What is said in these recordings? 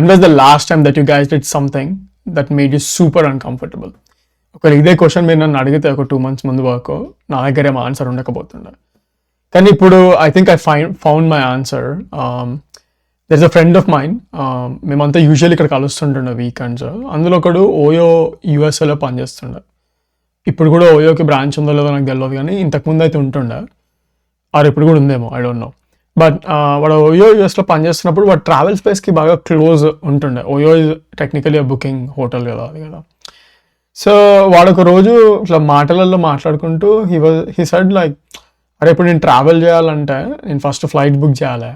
when was the last time that you guys did something that made you super uncomfortable? ఒకవేళ ఇదే question మీరు నన్ను అడిగితే ఒక 2 months ముందు వరకు నా దగ్గర ఏమో ఆన్సర్ ఉండకపోతుండే. కానీ ఇప్పుడు I think I found my answer. There is a friend of mind, మేమంతా యూజువల్లీ ఇక్కడ కలుస్తుంటుండే వీకెండ్స్. అందులో ఒకడు ఓయో యూఎస్ఏలో పనిచేస్తుండే. ఇప్పుడు కూడా ఓయోకి బ్రాంచ్ ఉందో లేదో నాకు తెలియదు, కానీ ఇంతకుముందు అయితే ఉంటుండే, ఆర్ ఇప్పుడు కూడా ఉందేమో, ఐ డోంట్ నో. బట్ వాడు ఓయో యూఎస్లో పనిచేస్తున్నప్పుడు వాడు ట్రావెల్ స్పేస్కి బాగా క్లోజ్ ఉంటుండే. OYO is technically booking hotel కదా అది కదా. సో వాడొక రోజు ఇట్లా మాటలలో మాట్లాడుకుంటూ హీ సెడ్ లైక్, అరే ఇప్పుడు నేను ట్రావెల్ చేయాలంటే నేను ఫస్ట్ ఫ్లైట్ బుక్ చేయాలి,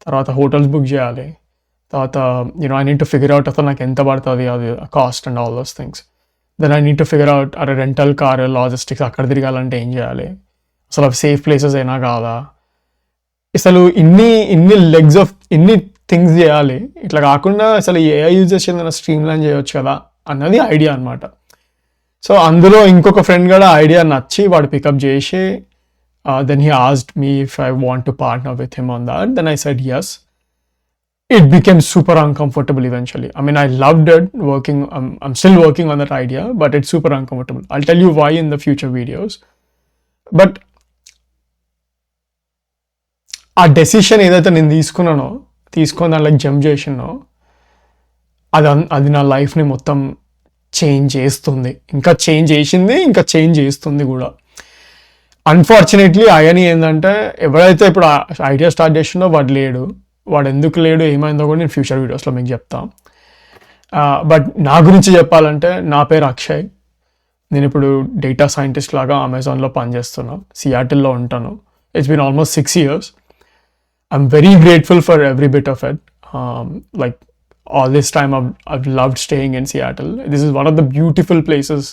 తర్వాత హోటల్స్ బుక్ చేయాలి, తర్వాత I need to figure out అసలు నాకు ఎంత పడుతుంది అది cost and all those things. Then I need to figure out అరే రెంటల్ కార్ లాజిస్టిక్స్ అక్కడ తిరగాలంటే ఏం చేయాలి, అసలు అవి సేఫ్ ప్లేసెస్ అయినా కాదా, అసలు ఇన్ని లెగ్స్ ఆఫ్ ఇన్ని థింగ్స్ చేయాలి. ఇట్లా కాకుండా అసలు ఏఐ యూజ్ చేసి ఏదైనా స్ట్రీమ్ లైన్ చేయొచ్చు కదా అన్నది ఐడియా అనమాట. సో అందులో ఇంకొక ఫ్రెండ్ కూడా ఐడియా నచ్చి వాడు పికప్ చేసి then he asked me if I want to partner with him on that. Then I said yes. It became super uncomfortable eventually. I mean, I loved it working. I'm still working on that idea, but it's super uncomfortable. I'll tell you why in the future videos. But ఆ decision ఏదైతే నేను తీసుకొని దాంట్లో jump చేసినో అది నా లైఫ్ని మొత్తం change చేస్తుంది, ఇంకా చేంజ్ చేసింది, ఇంకా చేంజ్ చేస్తుంది కూడా. అన్ఫార్చునేట్లీ అయని ఏంటంటే ఎవరైతే ఇప్పుడు ఐడియా స్టార్ట్ చేసిండో వాడు లేడు. వాడు ఎందుకు లేడు, ఏమైందో కూడా నేను ఫ్యూచర్ వీడియోస్లో మీకు చెప్తాను. బట్ నా గురించి చెప్పాలంటే నా పేరు అక్షయ్. నేను ఇప్పుడు డేటా సైంటిస్ట్ లాగా అమెజాన్లో పనిచేస్తున్నాను, సియాటిల్లో ఉంటాను. It's been almost 6 years. I'm very grateful for every bit of it. Like all this time I've loved staying in Seattle. This is one of the beautiful places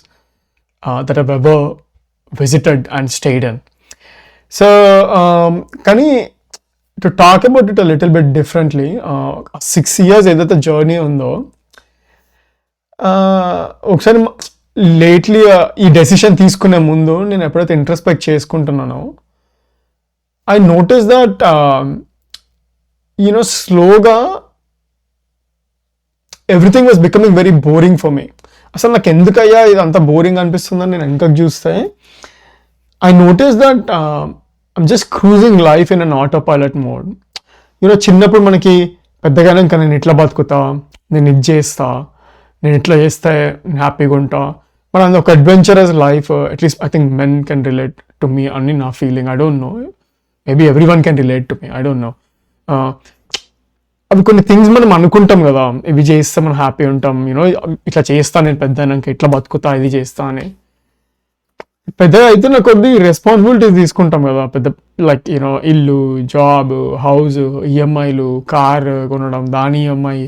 that I've ever visited and stayed in. So కానీ to talk about it a little bit differently, 6 years ఏదైతే journey ఉందో, ఒకసారి lately ఈ decision తీసుకునే ముందు నేను ఎప్పుడైతే introspect చేసుకుంటున్నానో I noticed that slowగా everything was becoming very boring for me. అసలు నాకు ఎందుకయ్యా ఇది అంత బోరింగ్ అనిపిస్తుందని నేను వెనకకు చూస్తే I noticed that I'm just cruising life in an autopilot mode. చిన్నప్పుడు మనకి పెద్దగానే ఇంకా నేను ఇట్లా బతుకుతా, నేను ఇది చేస్తా, నేను ఇట్లా చేస్తే నేను హ్యాపీగా ఉంటా, బట్ అది ఒక adventurous life. At least I think men can relate to me అని నా feeling. I don't know, maybe everyone can relate to me, I don't know. అవి కొన్ని థింగ్స్ మనం అనుకుంటాం కదా, ఇవి చేస్తే మనం హ్యాపీ ఉంటాం, ఇట్లా చేస్తా నేను పెద్దనాక ఇట్లా బతుకుతా, ఇది చేస్తా అని. పెద్దగా అయితే నాకు కొద్ది రెస్పాన్సిబిలిటీస్ తీసుకుంటాం కదా, పెద్ద లైక్ ఇల్లు, జాబ్, హౌస్, ఈఎంఐలు, కార్ కొనడం, దాని EMI,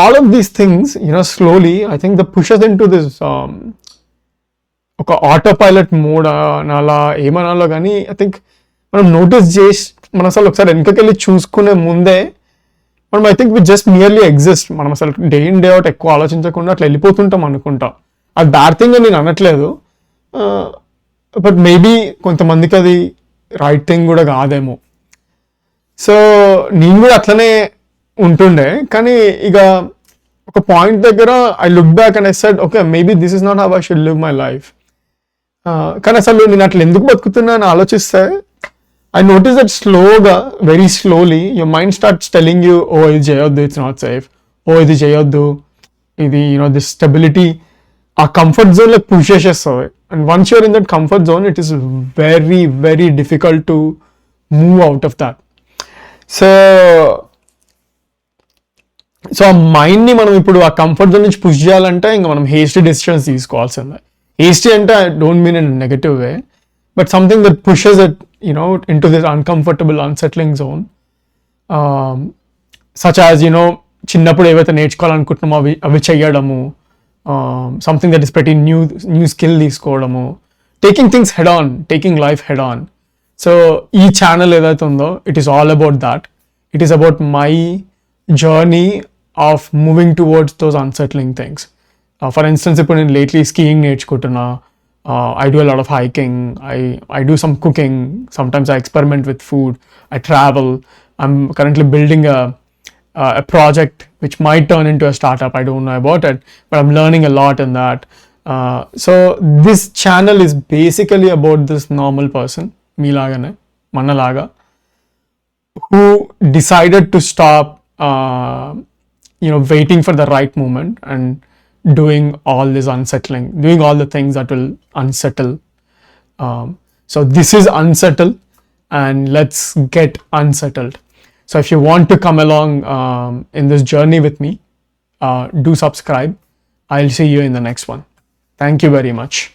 all of these things slowly I think the pushes in to this ఒక ఆటో పైలట్ మోడ్ అలా ఏమనాలో. కానీ ఐ థింక్ మనం నోటీస్ చేసి మనం అసలు ఒకసారి వెనకకెళ్ళి చూసుకునే ముందే మనం I think we just merely exist. మనం అసలు డే ఇన్ డే అవుట్ ఎక్కువ ఆలోచించకుండా అట్లా వెళ్ళిపోతుంటాం అనుకుంటా. అది బ్యాడ్ థింగ్ అని నేను అనట్లేదు, బట్ మేబీ కొంతమందికి అది రైట్ థింగ్ కూడా కాదేమో. సో నేను కూడా అట్లనే ఉంటుండే. కానీ ఇక ఒక పాయింట్ దగ్గర I look back and I said okay, maybe this is not how I should live my life. కానీ అసలు నేను అట్లా ఎందుకు బతుకుతున్నా అని ఆలోచిస్తే ఐ నోటీస్ దట్ స్లోగా, very slowly your mind starts telling you, oh ఇది చేయొద్దు, ఇట్స్ నాట్ సేఫ్, ఓ ఇది చేయొద్దు, ఇది దిస్ స్టెబిలిటీ ఆ కంఫర్ట్ జోన్లో పుష్ చేసేస్తుంది. And once you're in that comfort zone it is very very difficult to move out of that. So ఆ మైండ్ని మనం ఇప్పుడు ఆ కంఫర్ట్ జోన్ నుంచి పుష్ చేయాలంటే ఇంకా మనం హేస్టీ డెసిషన్స్ తీసుకోవాల్సిందే. హేస్టీ అంటే I don't mean in negative way, but something that pushes it into this uncomfortable, unsettling zone. Such as చిన్నప్పుడు ఏవైతే నేర్చుకోవాలనుకుంటున్నామో అవి చెయ్యడము, సంథింగ్ దట్ ఈస్ ప్రతి న్యూ స్కిల్ తీసుకోవడము, taking things head on, taking life head on. So ఈ channel ఏదైతే ఉందో it is all about that. It is about my journey of moving towards those unsettling things. For instance ఇప్పుడు నేను lately skiing నేర్చుకుంటున్నా. I do a lot of hiking. I do some cooking. Sometimes I experiment with food. I travel. I'm currently building a project which might turn into a startup. I don't know about it, but I'm learning a lot in that. So this channel is basically about this normal person, meelagane, manalaga, who decided to stop, waiting for the right moment and doing all the things that will unsettle. So this is Unsettle, and let's get unsettled. So if you want to come along in this journey with me, do subscribe. I'll see you in the next one. Thank you very much.